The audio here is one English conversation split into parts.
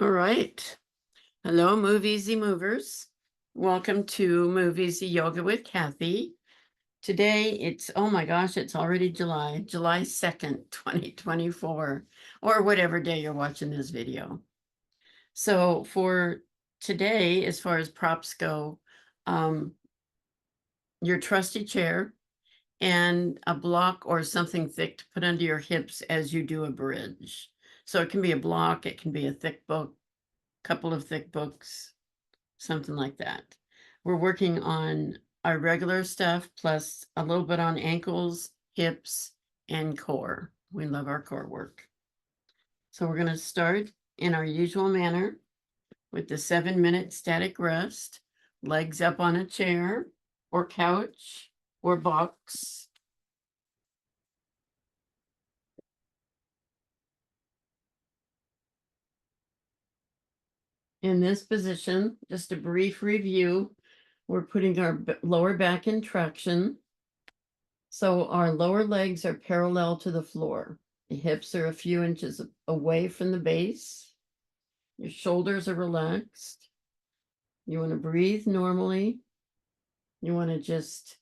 All right. Hello, MoveEasy movers. Welcome to MoveEasy Yoga with Kathy. Today it's, oh my gosh, it's already July 2nd, 2024, or whatever day you're watching this video. So for today, as far as props go, your trusty chair and a block or something thick to put under your hips as you do a bridge. So it can be a block, it can be a thick book, couple of thick books, something like that. We're working on our regular stuff plus a little bit on ankles, hips, and core. We love our core work. So we're going to start in our usual manner with the 7-minute static rest, legs up on a chair or couch or box. In this position, just a brief review, we're putting our lower back in traction. So our lower legs are parallel to the floor. The hips are a few inches away from the base. Your shoulders are relaxed. You want to breathe normally. You want to just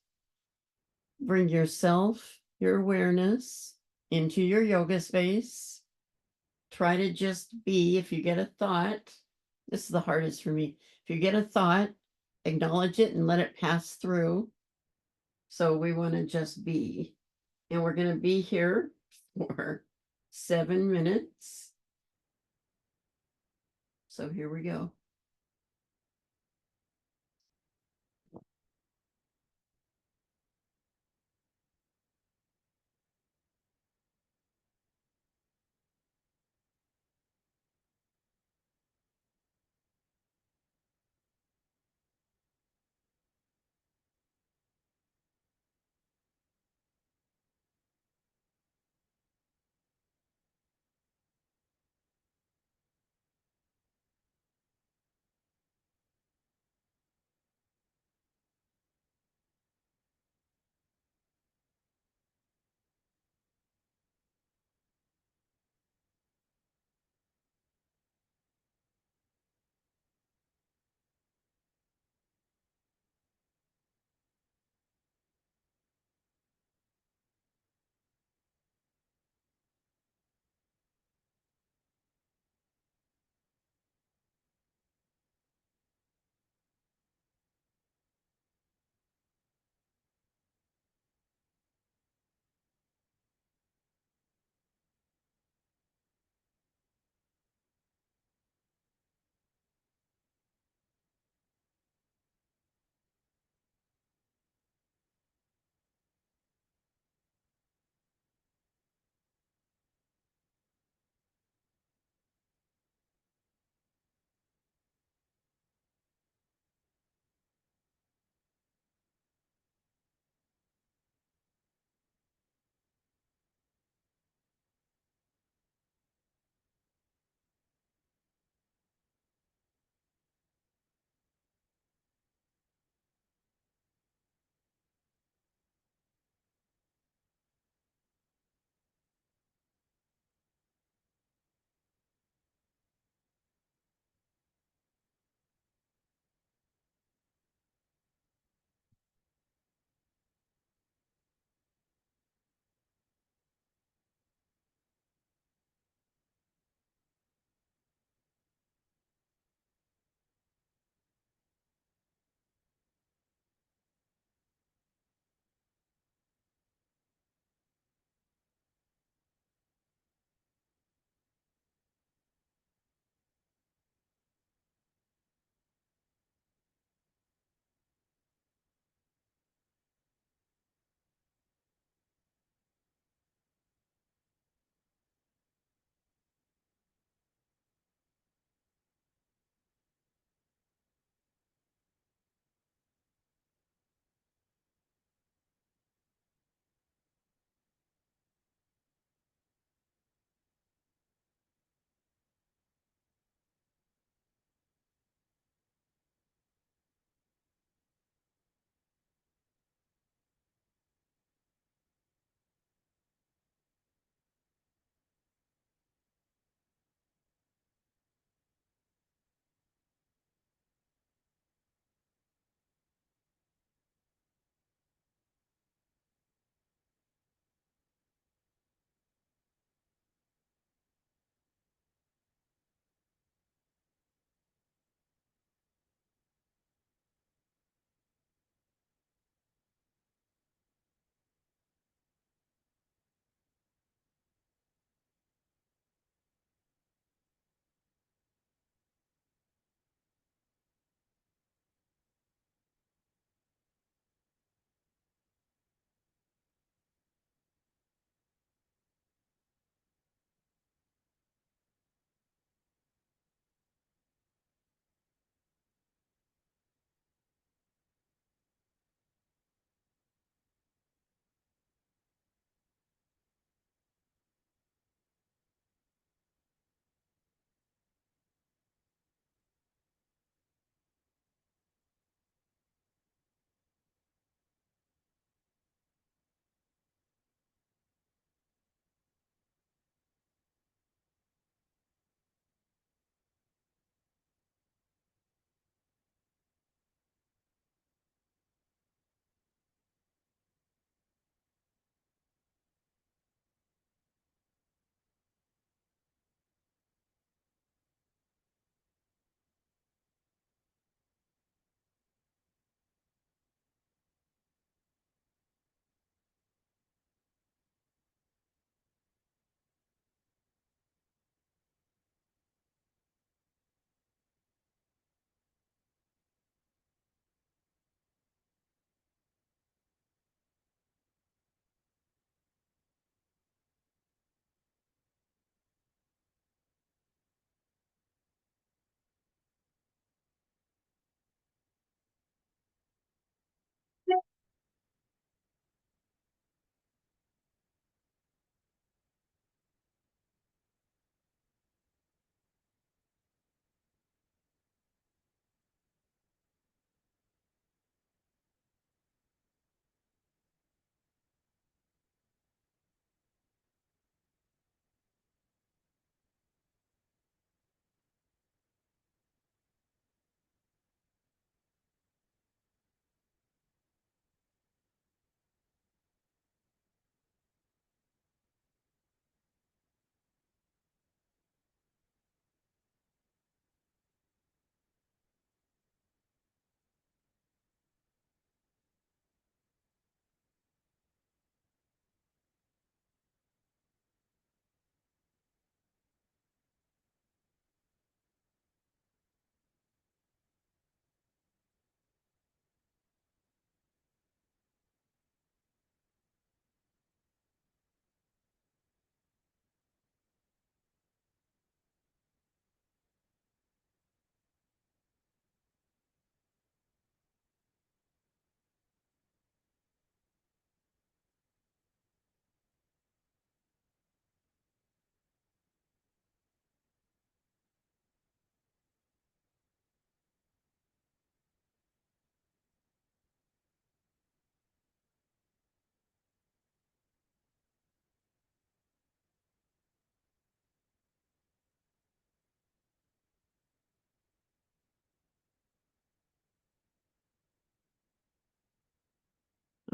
bring yourself, your awareness into your yoga space. Try to just be, if you get a thought, this is the hardest for me. If you get a thought, acknowledge it and let it pass through. So we want to just be. And we're going to be here for 7 minutes. So here we go.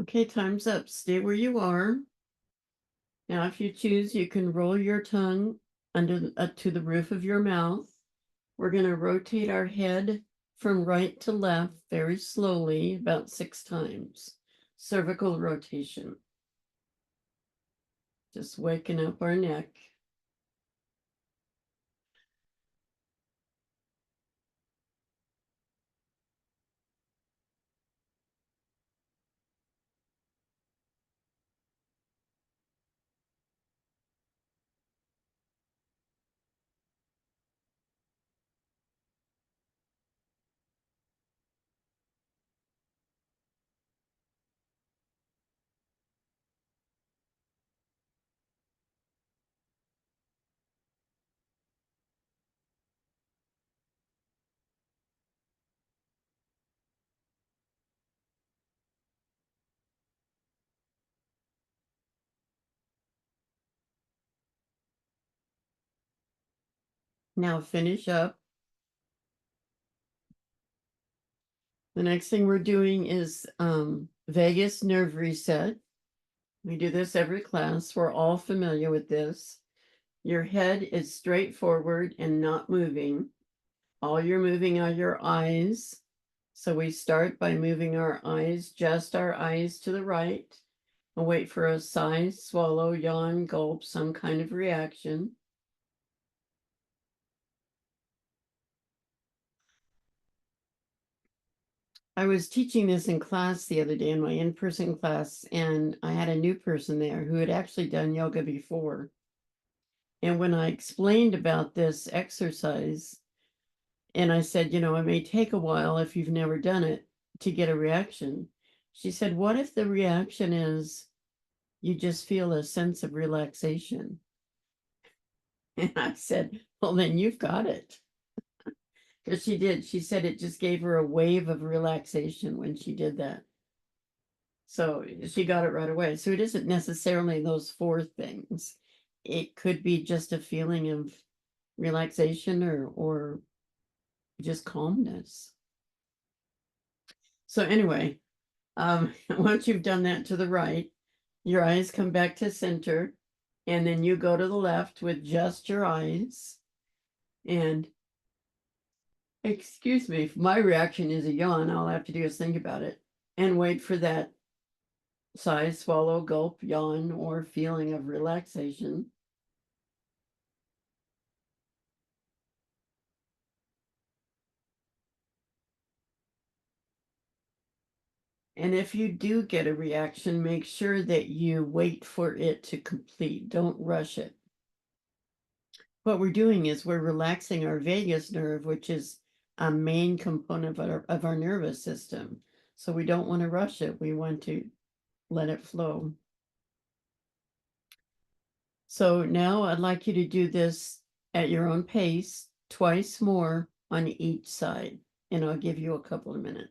Okay, time's up. Stay where you are. Now, if you choose, you can roll your tongue to the roof of your mouth. We're going to rotate our head from right to left very slowly, about 6 times. Cervical rotation. Just waking up our neck. Now finish up. The next thing we're doing is vagus nerve reset. We do this every class. We're all familiar with this. Your head is straight forward and not moving. All you're moving are your eyes. So we start by moving our eyes, just our eyes to the right, and wait for a sigh, swallow, yawn, gulp, some kind of reaction. I was teaching this in class the other day in my in-person class, and I had a new person there who had actually done yoga before. And when I explained about this exercise, and I said, it may take a while if you've never done it to get a reaction. She said, what if the reaction is you just feel a sense of relaxation? And I said, well, then you've got it. Because she did. She said it just gave her a wave of relaxation when she did that. So she got it right away. So it isn't necessarily those four things. It could be just a feeling of relaxation or just calmness. So anyway, once you've done that to the right, your eyes come back to center, and then you go to the left with just your eyes. And excuse me, if my reaction is a yawn, all I have to do is think about it and wait for that sigh, swallow, gulp, yawn, or feeling of relaxation. And if you do get a reaction, make sure that you wait for it to complete. Don't rush it. What we're doing is we're relaxing our vagus nerve, which is a main component of our nervous system. So we don't want to rush it. We want to let it flow. So now I'd like you to do this at your own pace, twice more on each side, and I'll give you a couple of minutes.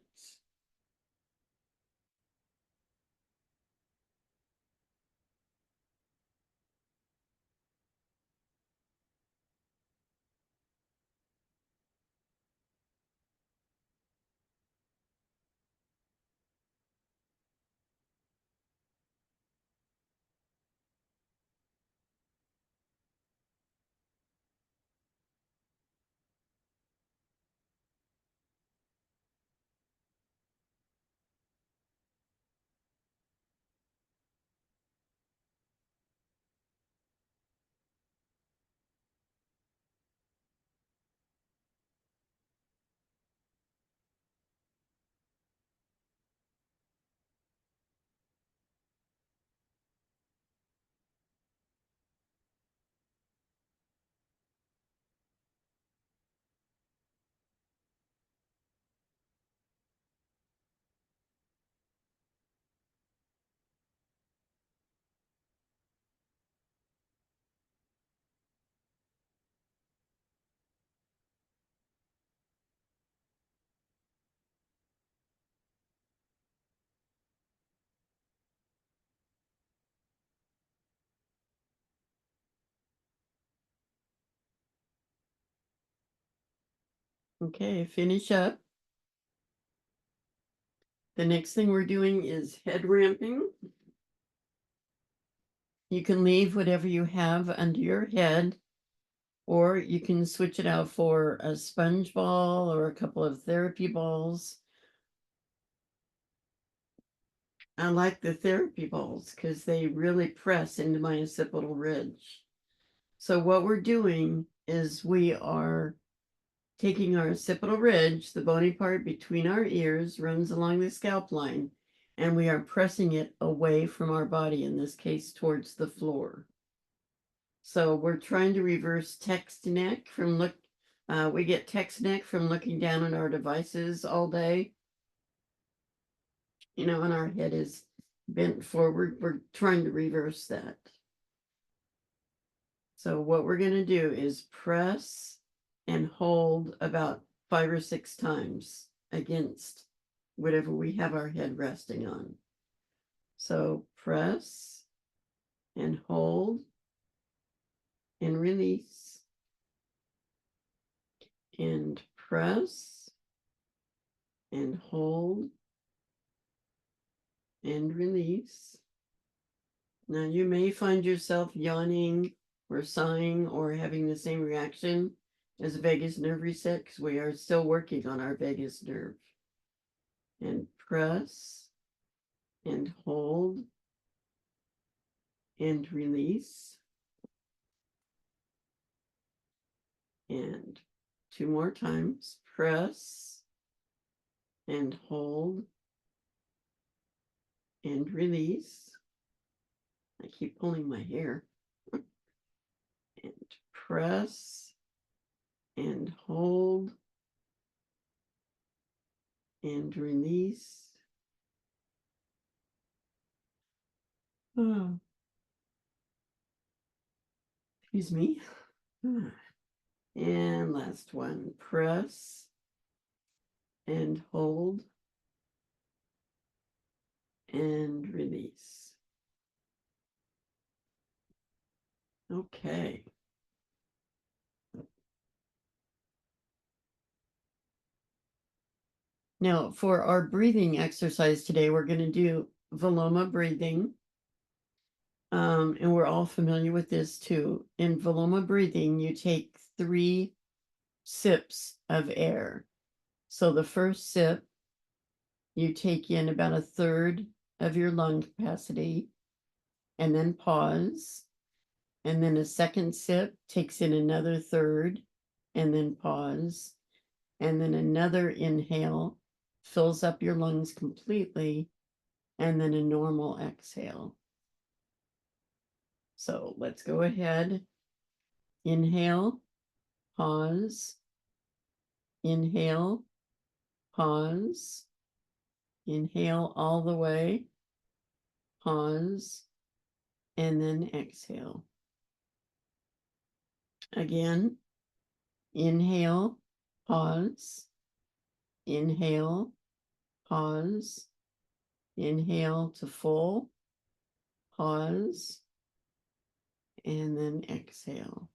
Okay, finish up. The next thing we're doing is head ramping. You can leave whatever you have under your head, or you can switch it out for a sponge ball or a couple of therapy balls. I like the therapy balls because they really press into my occipital ridge. So what we're doing is we are taking our occipital ridge, the bony part between our ears, runs along the scalp line, and we are pressing it away from our body, in this case, towards the floor. So we're trying to reverse text neck from we get text neck from looking down on our devices all day. You know, and our head is bent forward. We're trying to reverse that. So what we're going to do is press and hold about 5 or 6 times against whatever we have our head resting on. So press and hold and release. And press and hold and release. Now you may find yourself yawning or sighing or having the same reaction as vagus nerve reset, because we are still working on our vagus nerve. And press and hold and release. And 2 more times. Press and hold and release. I keep pulling my hair. And press and hold and release. Oh. Excuse me. And last one. Press and hold and release. Okay. Now, for our breathing exercise today, we're going to do Viloma breathing. And we're all familiar with this too. In Viloma breathing, you take 3 sips of air. So the first sip, you take in about 1/3 of your lung capacity, and then pause. And then a second sip takes in another 1/3, and then pause. And then another inhale fills up your lungs completely, and then a normal exhale. So let's go ahead. Inhale, pause, inhale, pause, inhale all the way, pause, and then exhale. Again, inhale, pause, inhale, pause, inhale to full, pause, and then exhale.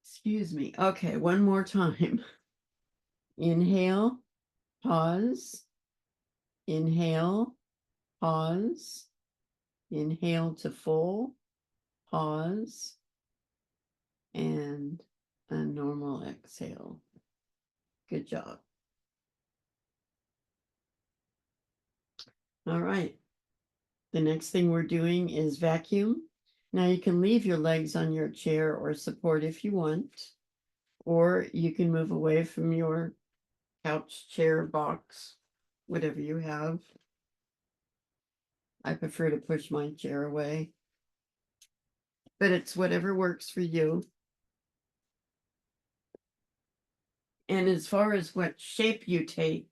Excuse me. Okay, one more time. Inhale, pause, inhale, pause, inhale to full, pause, and a normal exhale. Good job. All right. The next thing we're doing is vacuum. Now you can leave your legs on your chair or support if you want, or you can move away from your couch, chair, box, whatever you have. I prefer to push my chair away, but it's whatever works for you. And as far as what shape you take,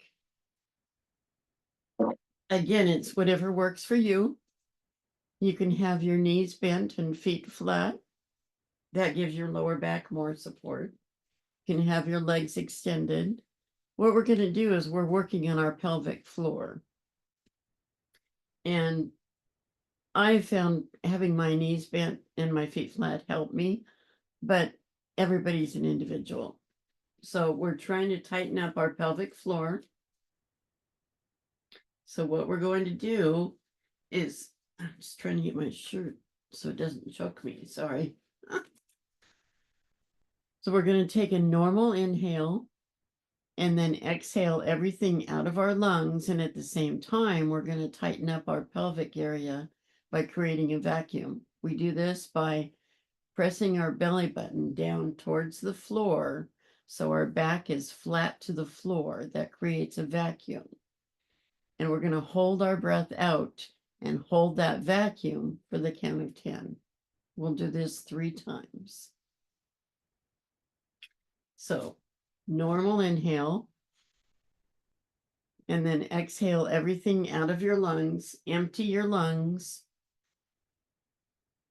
again, it's whatever works for you. You can have your knees bent and feet flat. That gives your lower back more support. You can have your legs extended. What we're going to do is we're working on our pelvic floor. And I found having my knees bent and my feet flat helped me. But everybody's an individual. So we're trying to tighten up our pelvic floor. So what we're going to do is, I'm just trying to get my shirt so it doesn't choke me. Sorry. So we're going to take a normal inhale and then exhale everything out of our lungs. And at the same time, we're going to tighten up our pelvic area by creating a vacuum. We do this by pressing our belly button down towards the floor so our back is flat to the floor. That creates a vacuum. And we're going to hold our breath out and hold that vacuum for the count of 10. We'll do this 3 times. So, normal inhale, and then exhale everything out of your lungs. Empty your lungs.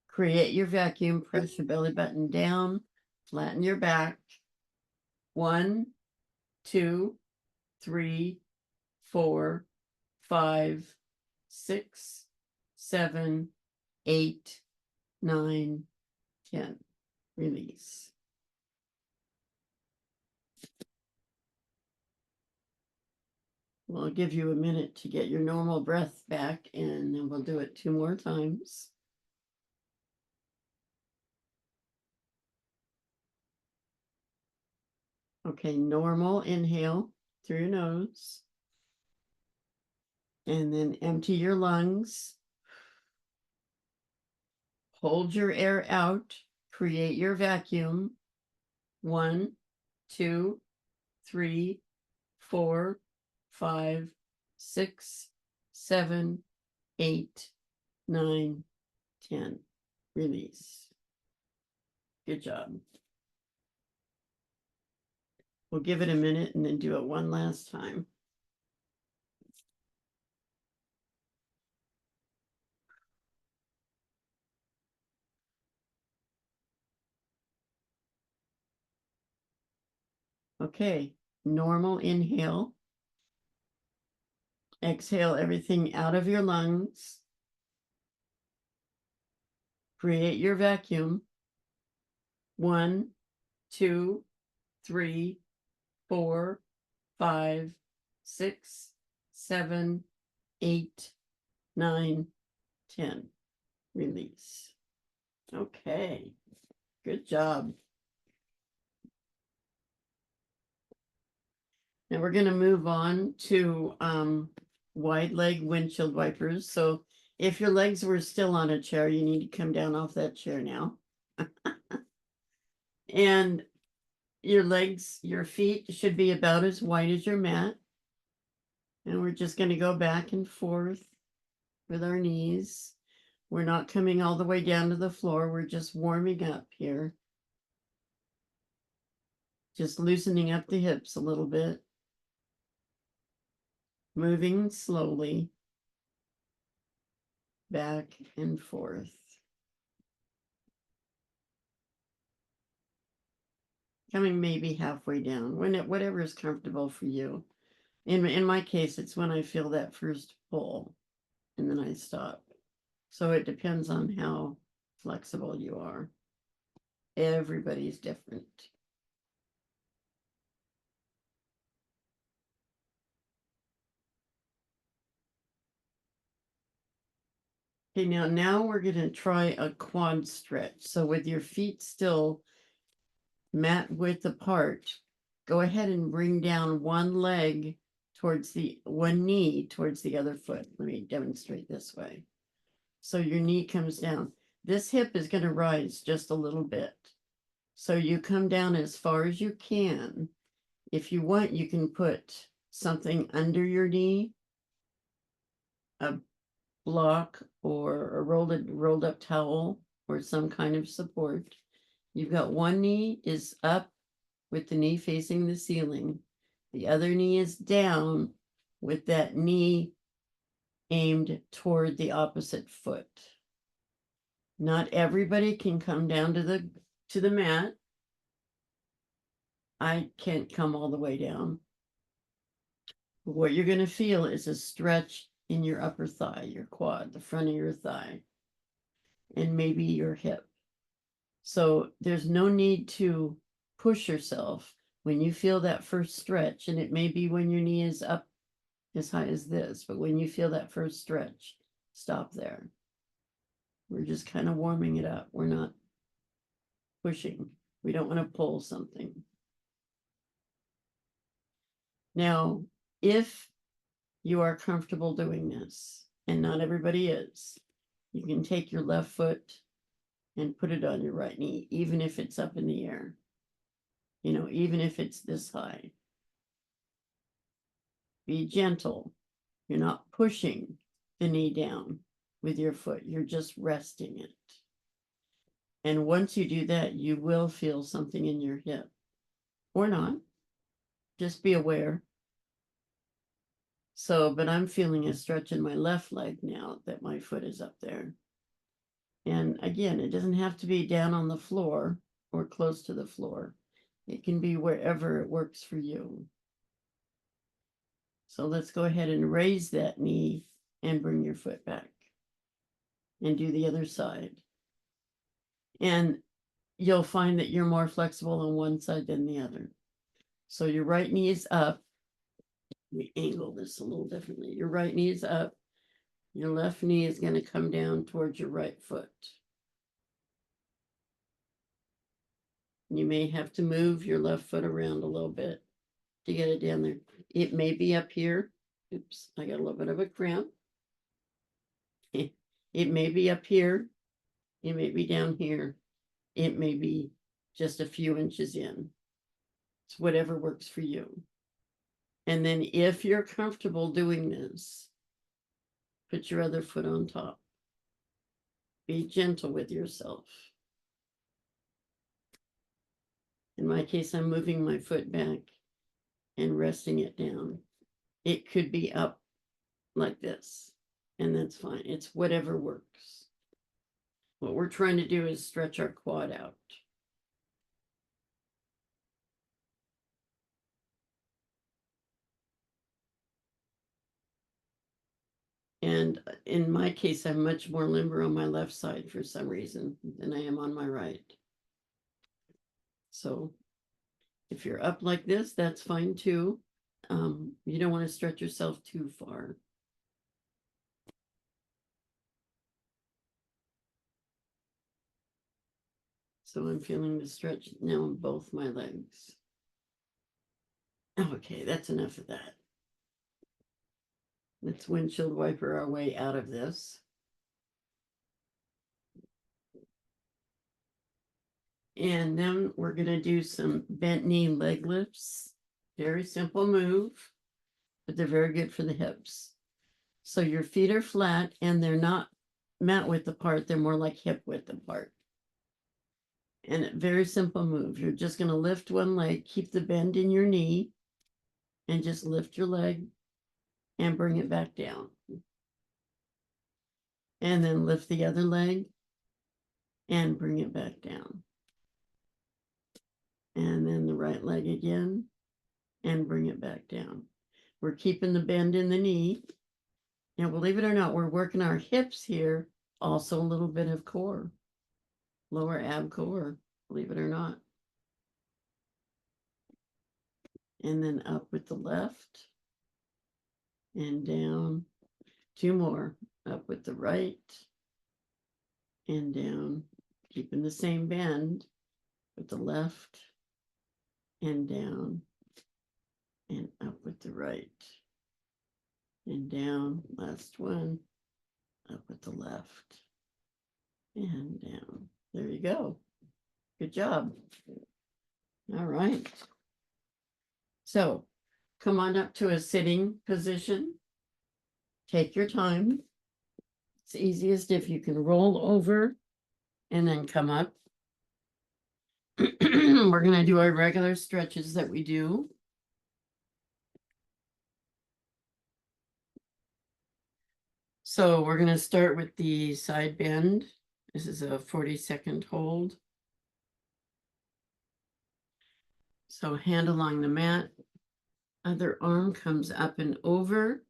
Create your vacuum. Press your belly button down. Flatten your back. 1, 2, 3, 4, 5, 6, 7, 8, 9, 10. Release. We'll give you a minute to get your normal breath back, and then we'll do it 2 more times. Okay, normal inhale through your nose. And then empty your lungs. Hold your air out. Create your vacuum. 1, 2, 3, 4, 5, 6, 7, 8, 9, 10. Release. Good job. We'll give it a minute and then do it one last time. Okay, normal inhale. Exhale everything out of your lungs. Create your vacuum. 1, 2, 3, 4, 5, 6, 7, 8, 9, 10. Release. Okay, good job. Now we're going to move on to wide leg windshield wipers. So if your legs were still on a chair, you need to come down off that chair now. And your legs, your feet should be about as wide as your mat. And we're just going to go back and forth with our knees. We're not coming all the way down to the floor. We're just warming up here. Just loosening up the hips a little bit. Moving slowly back and forth. Coming maybe halfway down, whatever is comfortable for you. In my case, it's when I feel that first pull and then I stop. So it depends on how flexible you are. Everybody's different. Okay, now we're going to try a quad stretch. So with your feet still mat width apart, go ahead and bring down one leg towards one knee towards the other foot. Let me demonstrate this way. So your knee comes down. This hip is going to rise just a little bit. So you come down as far as you can. If you want, you can put something under your knee, a block or a rolled up towel or some kind of support. You've got one knee is up with the knee facing the ceiling. The other knee is down with that knee aimed toward the opposite foot. Not everybody can come down to the mat. I can't come all the way down. What you're going to feel is a stretch in your upper thigh, your quad, the front of your thigh, and maybe your hip. So there's no need to push yourself when you feel that first stretch, and it may be when your knee is up as high as this, but when you feel that first stretch, stop there. We're just kind of warming it up. We're not pushing. We don't want to pull something. Now, if you are comfortable doing this, and not everybody is, you can take your left foot and put it on your right knee, even if it's up in the air. You know, even if it's this high. Be gentle. You're not pushing the knee down with your foot. You're just resting it. And once you do that, you will feel something in your hip or not. Just be aware. So, but I'm feeling a stretch in my left leg now that my foot is up there. And again, it doesn't have to be down on the floor or close to the floor. It can be wherever it works for you. So let's go ahead and raise that knee and bring your foot back and do the other side. And you'll find that you're more flexible on one side than the other. So your right knee is up. We angle this a little differently. Your right knee is up. Your left knee is going to come down towards your right foot. You may have to move your left foot around a little bit to get it down there. It may be up here. Oops, I got a little bit of a cramp. It may be up here. It may be down here. It may be just a few inches in. It's whatever works for you. And then if you're comfortable doing this, put your other foot on top. Be gentle with yourself. In my case, I'm moving my foot back and resting it down. It could be up like this, and that's fine. It's whatever works. What we're trying to do is stretch our quad out. And in my case, I'm much more limber on my left side for some reason than I am on my right. So if you're up like this, that's fine too. You don't want to stretch yourself too far. So I'm feeling the stretch now in both my legs. Okay, that's enough of that. Let's windshield wiper our way out of this. And then we're going to do some bent knee leg lifts. Very simple move, but they're very good for the hips. So your feet are flat and they're not mat width apart. They're more like hip width apart. And a very simple move. You're just going to lift one leg, keep the bend in your knee, and just lift your leg and bring it back down. And then lift the other leg and bring it back down. And then the right leg again and bring it back down. We're keeping the bend in the knee. Now, believe it or not, we're working our hips here, also a little bit of core, lower ab core, believe it or not. And then up with the left and down. Two more, up with the right and down, keeping the same bend with the left and down and up with the right and down. Last one, up with the left and down. There you go. Good job. All right. So come on up to a sitting position. Take your time. It's easiest if you can roll over and then come up. We're going to do our regular stretches that we do. So we're going to start with the side bend. This is a 40-second hold. So hand along the mat. Other arm comes up and over.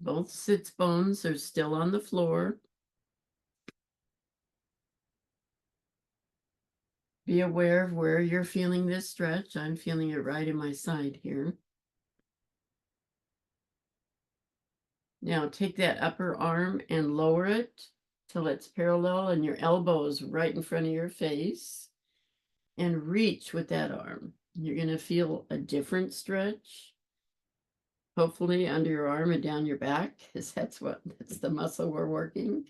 Both sits bones are still on the floor. Be aware of where you're feeling this stretch. I'm feeling it right in my side here. Now take that upper arm and lower it till it's parallel and your elbow is right in front of your face. And reach with that arm. You're going to feel a different stretch. Hopefully under your arm and down your back, because that's the muscle we're working.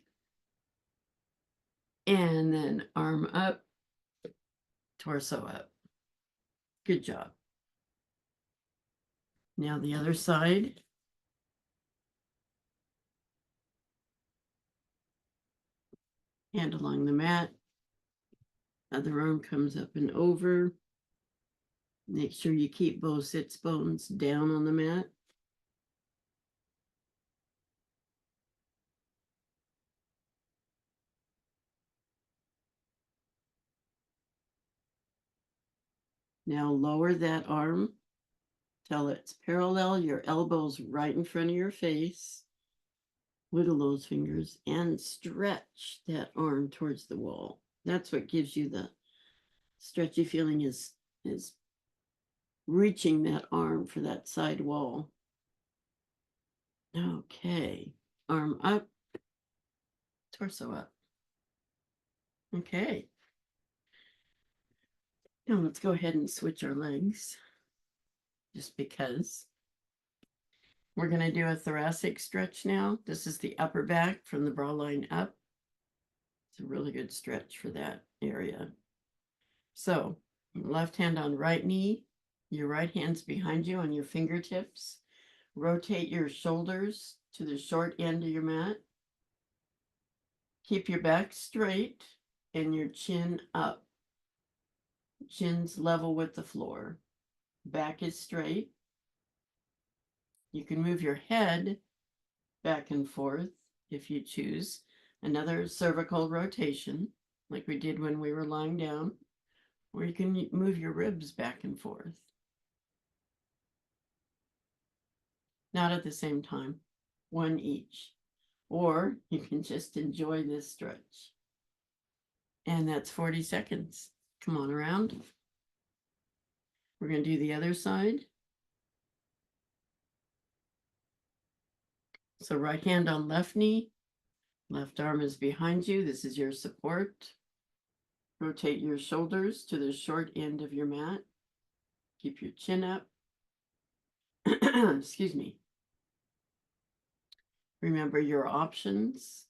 And then arm up, torso up. Good job. Now the other side. Hand along the mat. Other arm comes up and over. Make sure you keep both sits bones down on the mat. Now lower that arm till it's parallel. Your elbow's right in front of your face. Wiggle those fingers and stretch that arm towards the wall. That's what gives you the stretchy feeling is reaching that arm for that side wall. Okay, arm up, torso up. Okay. Now let's go ahead and switch our legs, just because. We're going to do a thoracic stretch now. This is the upper back from the bra line up. It's a really good stretch for that area. So, left hand on right knee, your right hand's behind you on your fingertips. Rotate your shoulders to the short end of your mat. Keep your back straight and your chin up. Chin's level with the floor. Back is straight. You can move your head back and forth if you choose. Another cervical rotation, like we did when we were lying down, or you can move your ribs back and forth. Not at the same time, one each. Or you can just enjoy this stretch. And that's 40 seconds. Come on around. We're going to do the other side. So right hand on left knee, left arm is behind you. This is your support. Rotate your shoulders to the short end of your mat. Keep your chin up. Excuse me. Remember your options.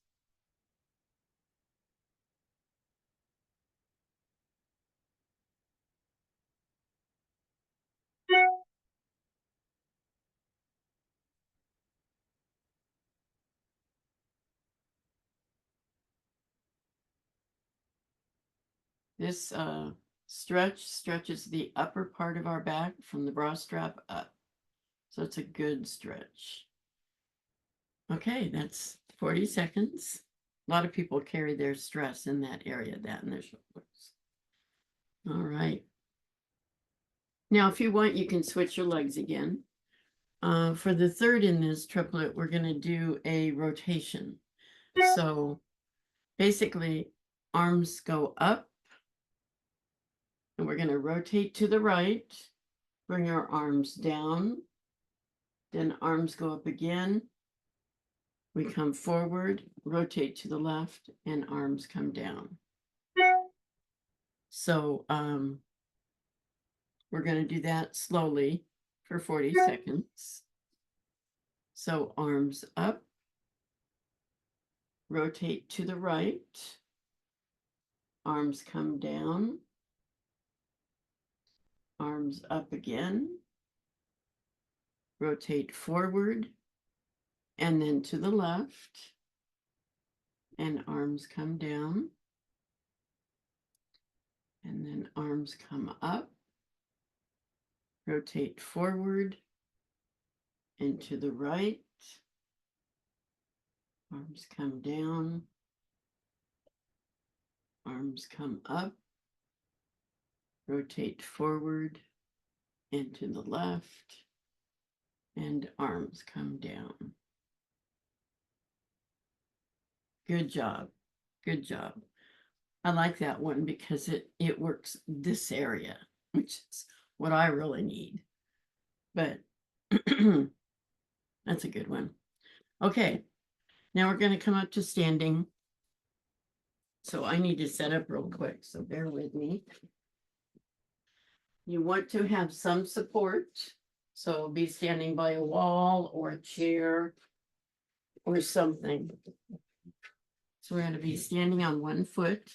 This stretch stretches the upper part of our back from the bra strap up. So it's a good stretch. Okay, that's 40 seconds. A lot of people carry their stress in that area, that and their shoulders. All right. Now, if you want, you can switch your legs again. For the third in this triplet, we're going to do a rotation. So basically, arms go up, and we're going to rotate to the right, bring our arms down, then arms go up again. We come forward, rotate to the left, and arms come down. So we're going to do that slowly for 40 seconds. So arms up, rotate to the right, arms come down, arms up again, rotate forward, and then to the left, and arms come down, and then arms come up, rotate forward, and to the right, arms come down, arms come up, rotate forward, and to the left, and arms come down. Good job. Good job. I like that one because it works this area, which is what I really need. But that's a good one. Okay, now we're going to come up to standing. So I need to set up real quick, so bear with me. You want to have some support. So be standing by a wall or a chair or something. So we're going to be standing on one foot.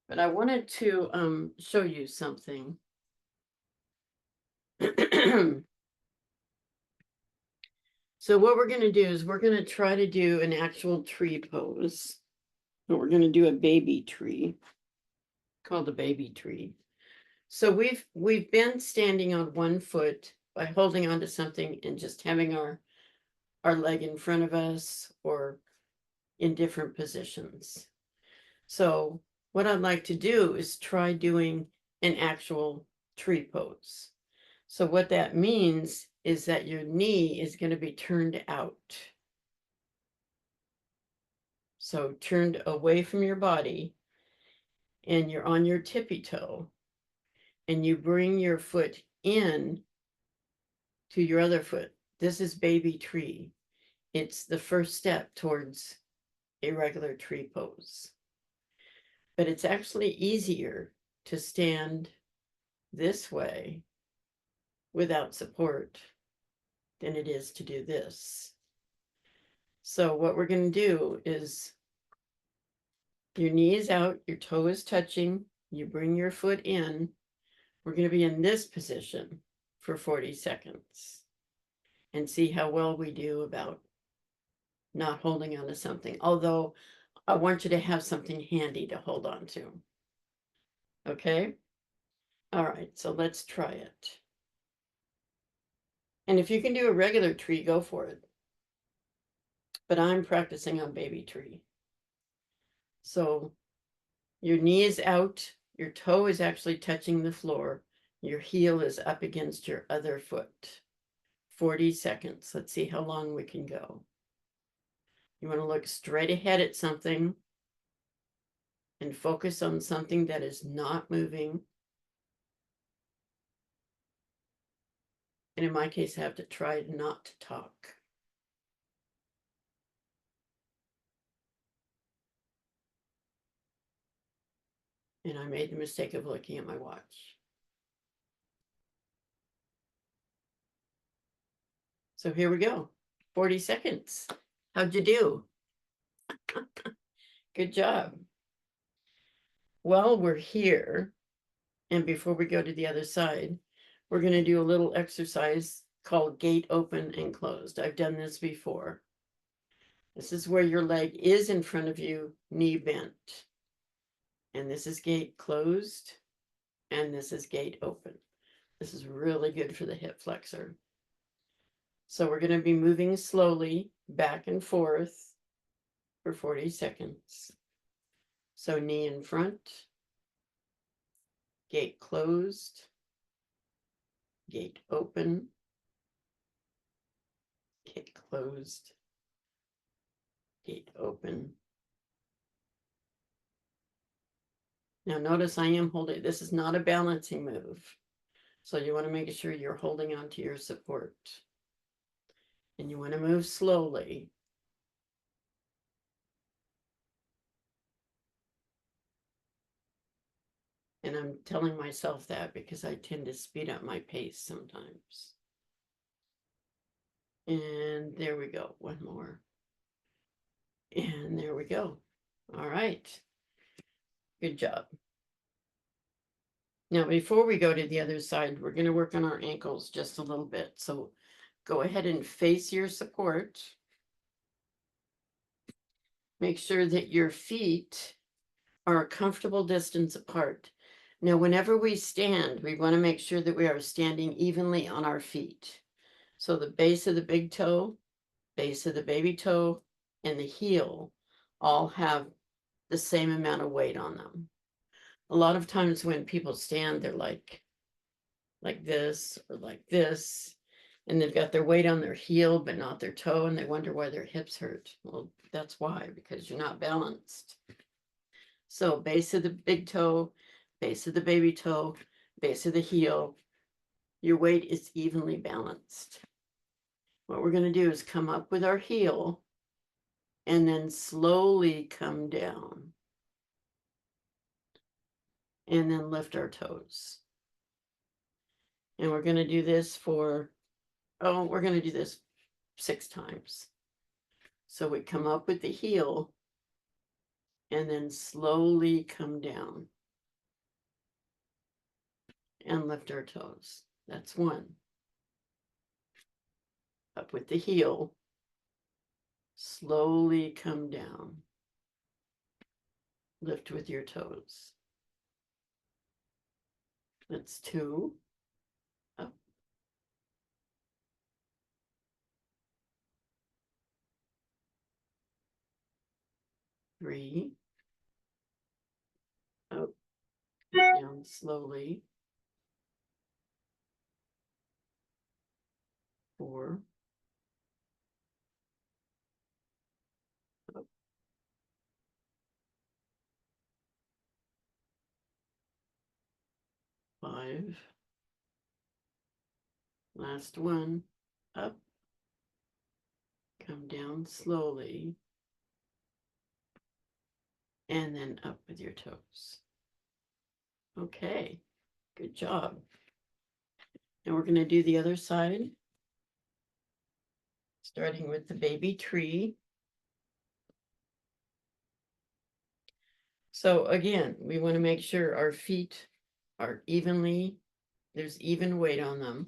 But I wanted to show you something. So what we're going to do is we're going to try to do an actual tree pose. But we're going to do a baby tree called a baby tree. So we've been standing on one foot by holding onto something and just having our leg in front of us or in different positions. So what I'd like to do is try doing an actual tree pose. So what that means is that your knee is going to be turned out. So turned away from your body, and you're on your tippy toe, and you bring your foot in to your other foot. This is baby tree. It's the first step towards a regular tree pose. But it's actually easier to stand this way without support than it is to do this. So what we're going to do is your knee is out, your toe is touching, you bring your foot in. We're going to be in this position for 40 seconds and see how well we do about not holding on to something. Although I want you to have something handy to hold on to. Okay? All right, so let's try it. And if you can do a regular tree, go for it. But I'm practicing on baby tree. So your knee is out, your toe is actually touching the floor, your heel is up against your other foot. 40 seconds. Let's see how long we can go. You want to look straight ahead at something and focus on something that is not moving. And in my case, I have to try not to talk. And I made the mistake of looking at my watch. So here we go. 40 seconds. How'd you do? Good job. Well, we're here. And before we go to the other side, we're going to do a little exercise called gate open and closed. I've done this before. This is where your leg is in front of you, knee bent. And this is gate closed. And this is gate open. This is really good for the hip flexor. So we're going to be moving slowly back and forth for 40 seconds. So knee in front, gate closed, gate open, gate closed, gate open. Now notice I am holding, this is not a balancing move. So you want to make sure you're holding on to your support. And you want to move slowly. And I'm telling myself that because I tend to speed up my pace sometimes. And there we go. One more. And there we go. All right. Good job. Now, before we go to the other side, we're going to work on our ankles just a little bit. So go ahead and face your support. Make sure that your feet are a comfortable distance apart. Now, whenever we stand, we want to make sure that we are standing evenly on our feet. So the base of the big toe, base of the baby toe, and the heel all have the same amount of weight on them. A lot of times when people stand, they're like this or like this. and they've got their weight on their heel, but not their toe, and they wonder why their hips hurt. Well, that's why, because you're not balanced. So base of the big toe, base of the baby toe, base of the heel, your weight is evenly balanced. What we're going to do is come up with our heel and then slowly come down and then lift our toes. And we're going to do this for, we're going to do this 6 times. So we come up with the heel and then slowly come down and lift our toes. That's 1. Up with the heel, slowly come down, lift with your toes. That's 2. Up. 3. Up, down slowly. 4. Up. 5. Last one. Up. Come down slowly. And then up with your toes. Okay, good job. And we're going to do the other side, starting with the baby tree. So again, we want to make sure our feet are evenly, there's even weight on them.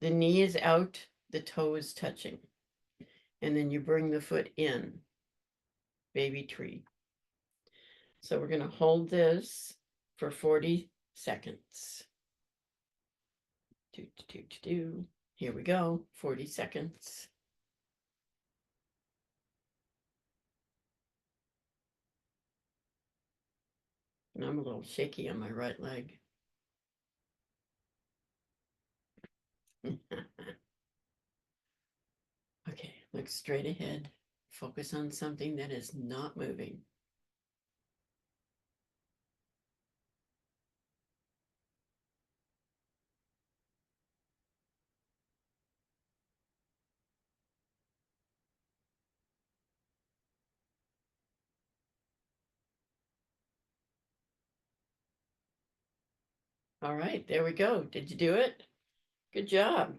The knee is out, the toe is touching. And then you bring the foot in, baby tree. So we're going to hold this for 40 seconds. Here we go, 40 seconds. And I'm a little shaky on my right leg. Okay, look straight ahead. Focus on something that is not moving. All right, there we go. Did you do it? Good job.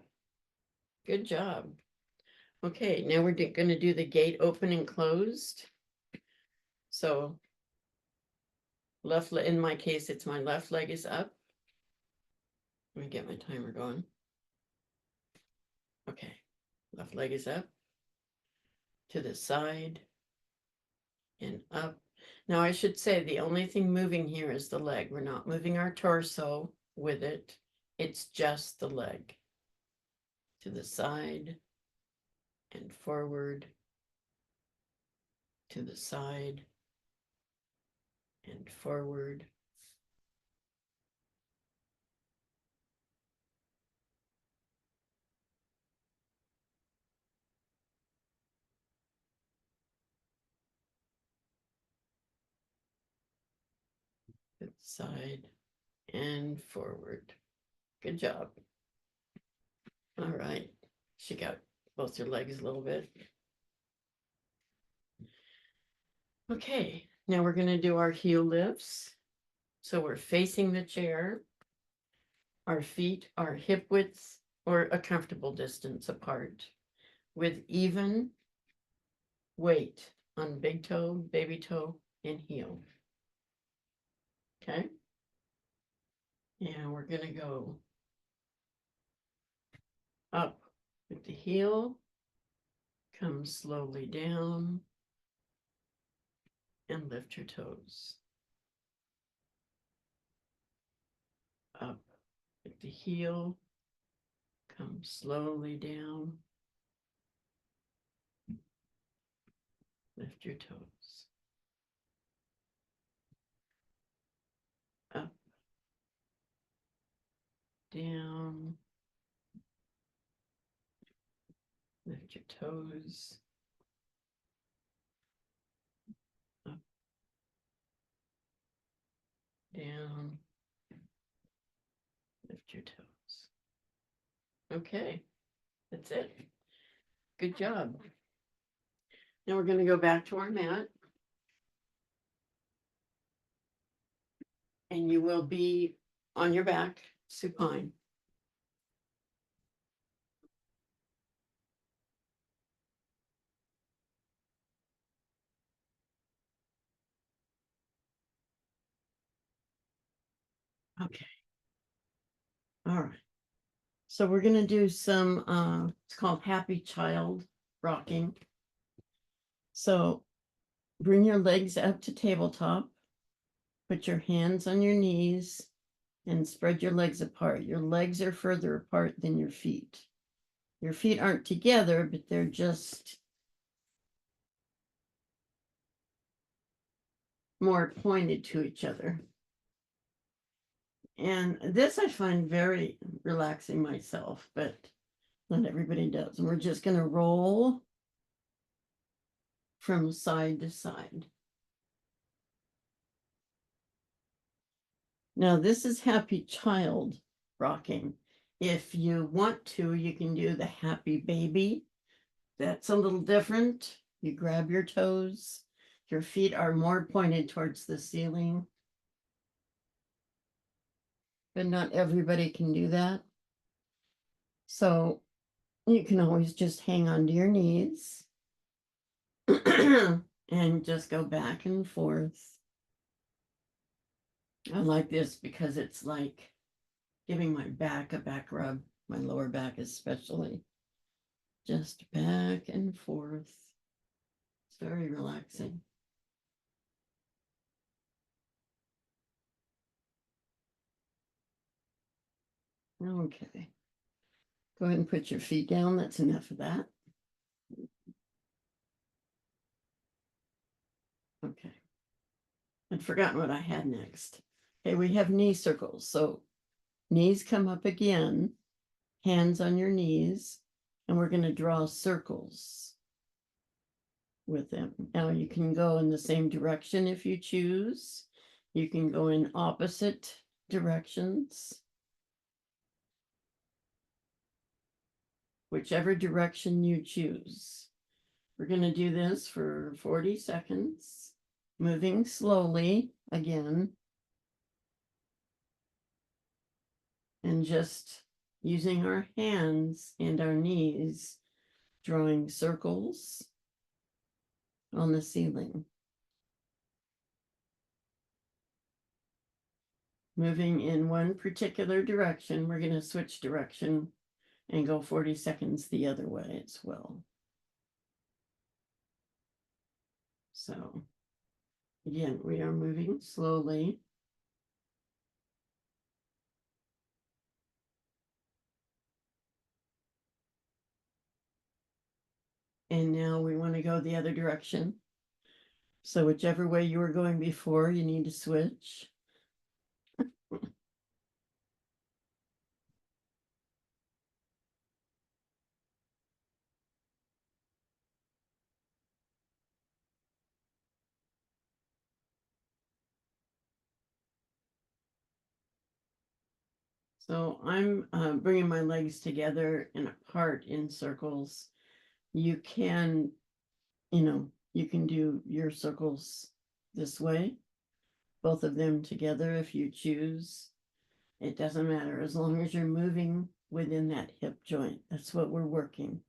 Good job. Okay, now we're going to do the gate open and closed. So in my case, it's my left leg is up. Let me get my timer going. Okay, left leg is up, to the side, and up. Now I should say the only thing moving here is the leg. We're not moving our torso with it. It's just the leg. To the side and forward, to the side and forward. To the side and forward. Good job. All right. Shake out both your legs a little bit. Okay, now we're going to do our heel lifts. So we're facing the chair. Our feet are hip width or a comfortable distance apart with even weight on big toe, baby toe, and heel. Okay. And we're going to go up with the heel, come slowly down, and lift your toes. Up with the heel, come slowly down, lift your toes. Up, down, toes. Up, down. Lift your toes. Okay, that's it. Good job. Now we're going to go back to our mat. And you will be on your back, supine. Okay. All right. So we're going to do some, it's called happy child rocking. So bring your legs up to tabletop, put your hands on your knees, and spread your legs apart. Your legs are further apart than your feet. Your feet aren't together, but they're just more pointed to each other. And this I find very relaxing myself, but not everybody does. And we're just going to roll from side to side. Now, this is happy child rocking. If you want to, you can do the happy baby. That's a little different. You grab your toes. Your feet are more pointed towards the ceiling. But not everybody can do that. So you can always just hang onto your knees and just go back and forth. I like this because it's like giving my back a back rub, my lower back especially. Just back and forth. It's very relaxing. Okay. Go ahead and put your feet down. That's enough of that. Okay. I'd forgotten what I had next. Okay, we have knee circles. So knees come up again, hands on your knees, and we're going to draw circles with them. Now you can go in the same direction if you choose. You can go in opposite directions. Whichever direction you choose. We're going to do this for 40 seconds, moving slowly again, and just using our hands and our knees, drawing circles on the ceiling. Moving in one particular direction, we're going to switch direction and go 40 seconds the other way as well. So again, we are moving slowly. And now we want to go the other direction. So whichever way you were going before, you need to switch. So I'm bringing my legs together and apart in circles. You can, you can do your circles this way, both of them together if you choose. It doesn't matter as long as you're moving within that hip joint. That's what we're working.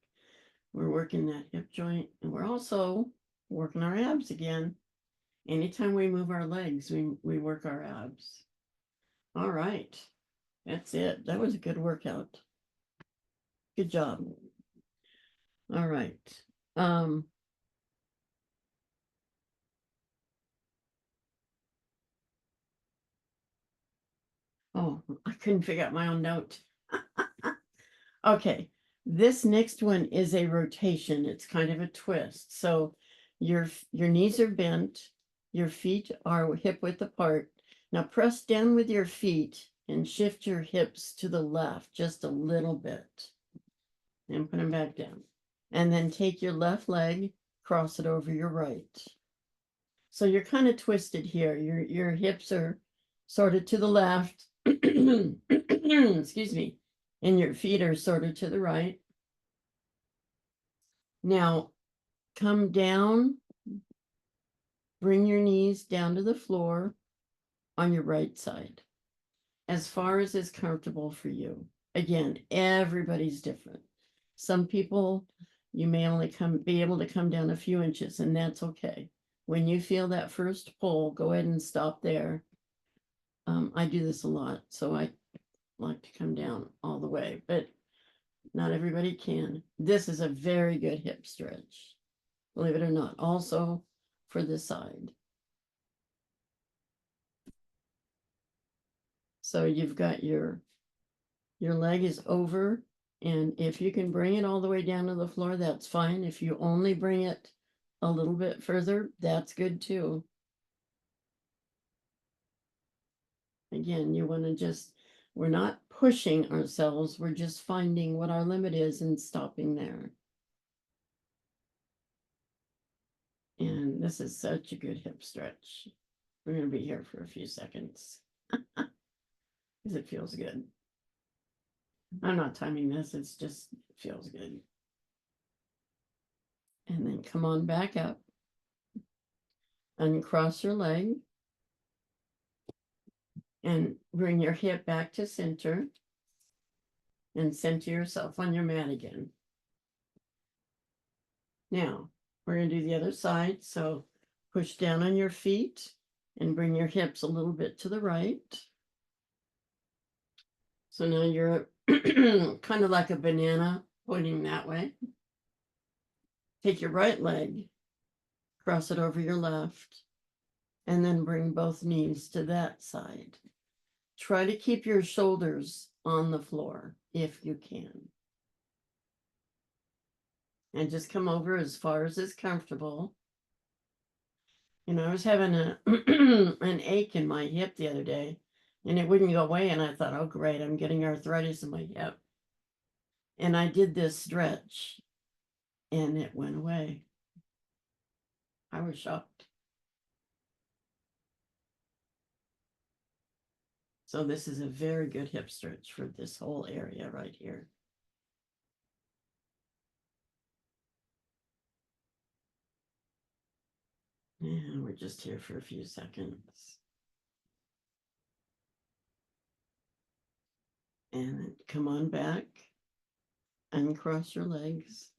We're working that hip joint, and we're also working our abs again. Anytime we move our legs, we work our abs. All right. That's it. That was a good workout. Good job. All right. Oh, I couldn't figure out my own note. Okay. This next one is a rotation. It's kind of a twist. So your knees are bent, your feet are hip width apart. Now press down with your feet and shift your hips to the left just a little bit. And put them back down. And then take your left leg, cross it over your right. So you're kind of twisted here. Your hips are sort of to the left. Excuse me. And your feet are sort of to the right. Now come down, bring your knees down to the floor on your right side, as far as is comfortable for you. Again, everybody's different. Some people, you may only be able to come down a few inches, and that's okay. When you feel that first pull, go ahead and stop there. I do this a lot, so I like to come down all the way, but not everybody can. This is a very good hip stretch, believe it or not, also for the side. So you've got your leg is over, and if you can bring it all the way down to the floor, that's fine. If you only bring it a little bit further, that's good too. Again, you want to just, we're not pushing ourselves, we're just finding what our limit is and stopping there. And this is such a good hip stretch. We're going to be here for a few seconds because it feels good. I'm not timing this, it's just feels good. And then come on back up. Uncross your leg. And bring your hip back to center. And center yourself on your mat again. Now, we're going to do the other side. So push down on your feet and bring your hips a little bit to the right. So now you're kind of like a banana pointing that way. Take your right leg, cross it over your left, and then bring both knees to that side. Try to keep your shoulders on the floor if you can. And just come over as far as is comfortable. You know, I was having an ache in my hip the other day, and it wouldn't go away. And I thought, oh, great, I'm getting arthritis in my hip. And I did this stretch, and it went away. I was shocked. So this is a very good hip stretch for this whole area right here. And we're just here for a few seconds. And come on back, uncross your legs,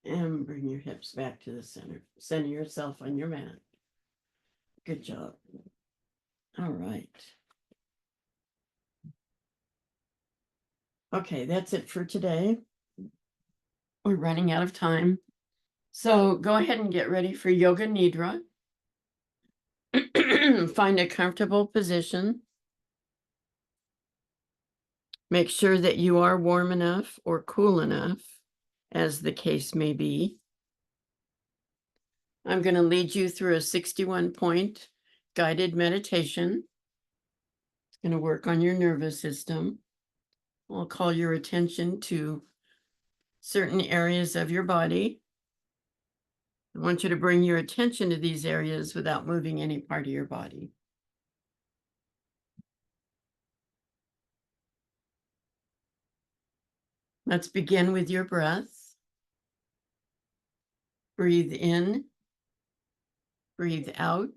and bring your hips back to the center. Center yourself on your mat. Good job. All right. Okay, that's it for today. We're running out of time. So go ahead and get ready for Yoga Nidra. Find a comfortable position. Make sure that you are warm enough or cool enough, as the case may be. I'm going to lead you through a 61-point guided meditation. It's going to work on your nervous system. I'll call your attention to certain areas of your body. I want you to bring your attention to these areas without moving any part of your body. Let's begin with your breath. Breathe in, breathe out.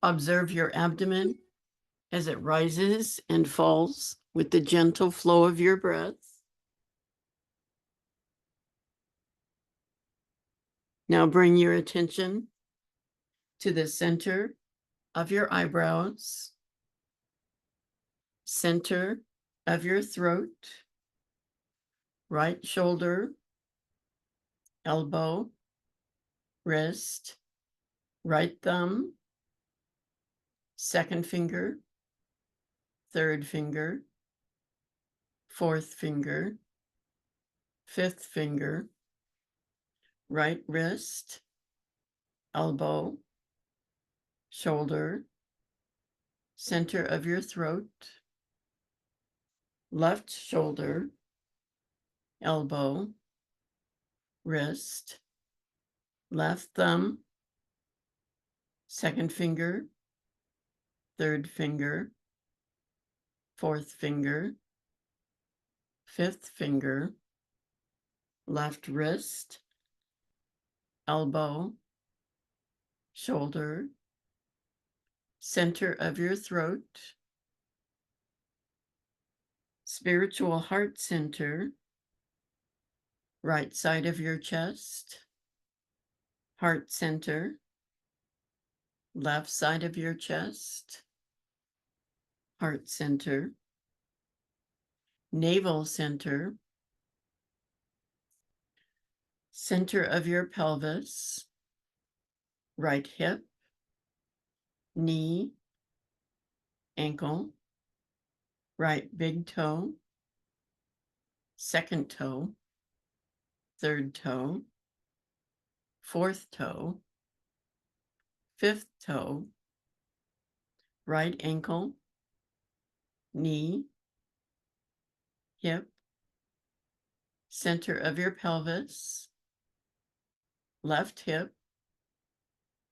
Observe your abdomen as it rises and falls with the gentle flow of your breath. Now bring your attention to the center of your eyebrows, center of your throat, right shoulder, elbow, wrist, right thumb, second finger, third finger, fourth finger, fifth finger, right wrist, elbow, shoulder, center of your throat, left shoulder, elbow, wrist, left thumb, second finger, third finger, fourth finger, fifth finger, left wrist, elbow, shoulder, center of your throat, spiritual heart center, right side of your chest, heart center, left side of your chest, heart center, navel center, center of your pelvis, right hip, knee, ankle, right big toe, second toe, third toe, fourth toe, fifth toe, right ankle, knee, hip, center of your pelvis, left hip,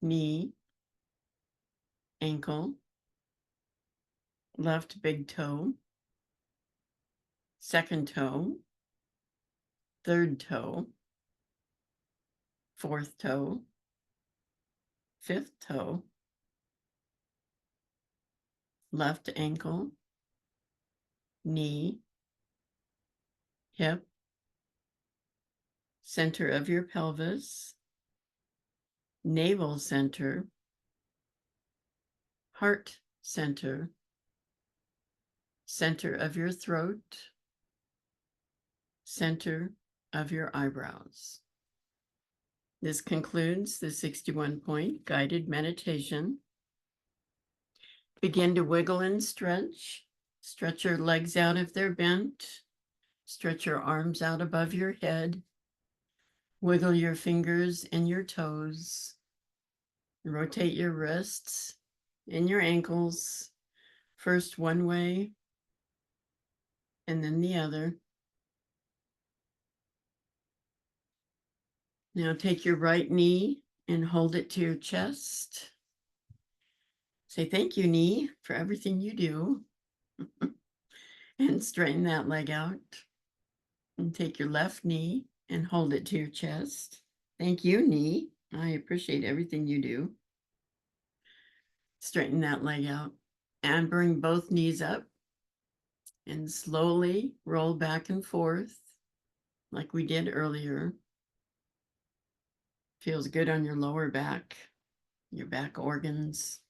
knee, ankle, left big toe, second toe, third toe, fourth toe, fifth toe, left ankle, knee, hip, center of your pelvis, navel center, heart center, center of your throat, center of your eyebrows. This concludes the 61-point guided meditation. Begin to wiggle and stretch. Stretch your legs out if they're bent. Stretch your arms out above your head. Wiggle your fingers and your toes. Rotate your wrists and your ankles, first one way and then the other. Now take your right knee and hold it to your chest. Say thank you, knee, for everything you do. And straighten that leg out. And take your left knee and hold it to your chest. Thank you, knee. I appreciate everything you do. Straighten that leg out and bring both knees up and slowly roll back and forth like we did earlier. Feels good on your lower back, your back organs.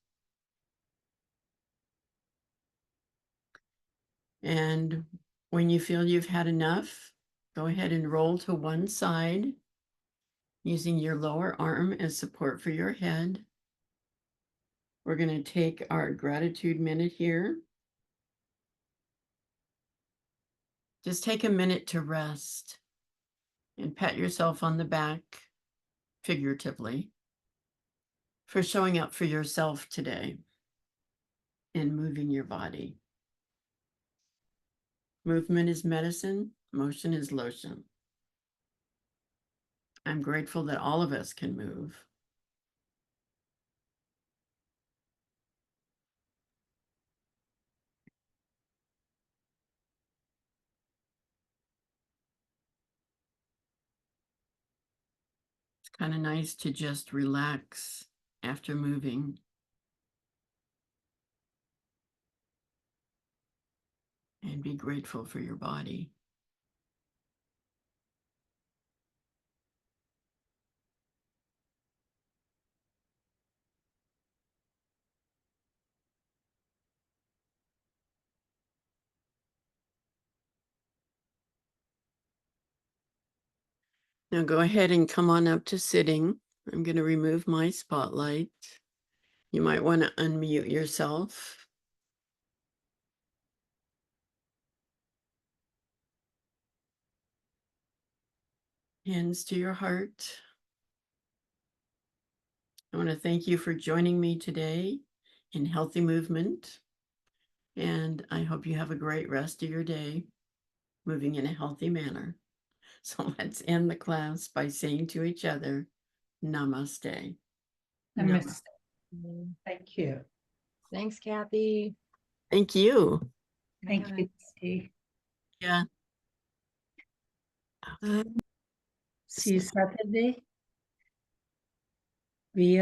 And when you feel you've had enough, go ahead and roll to one side using your lower arm as support for your head. We're going to take our gratitude minute here. Just take a minute to rest and pat yourself on the back, figuratively, for showing up for yourself today and moving your body. Movement is medicine, motion is lotion. I'm grateful that all of us can move. It's kind of nice to just relax after moving. And be grateful for your body. Now go ahead and come on up to sitting. I'm going to remove my spotlight. You might want to unmute yourself. Hands to your heart. I want to thank you for joining me today in Healthy Movement. And I hope you have a great rest of your day, moving in a healthy manner. So let's end the class by saying to each other, namaste. Namaste. Thank you. Thanks, Kathy. Thank you. Thank Bye. you. Steve. Yeah. See you Saturday. Via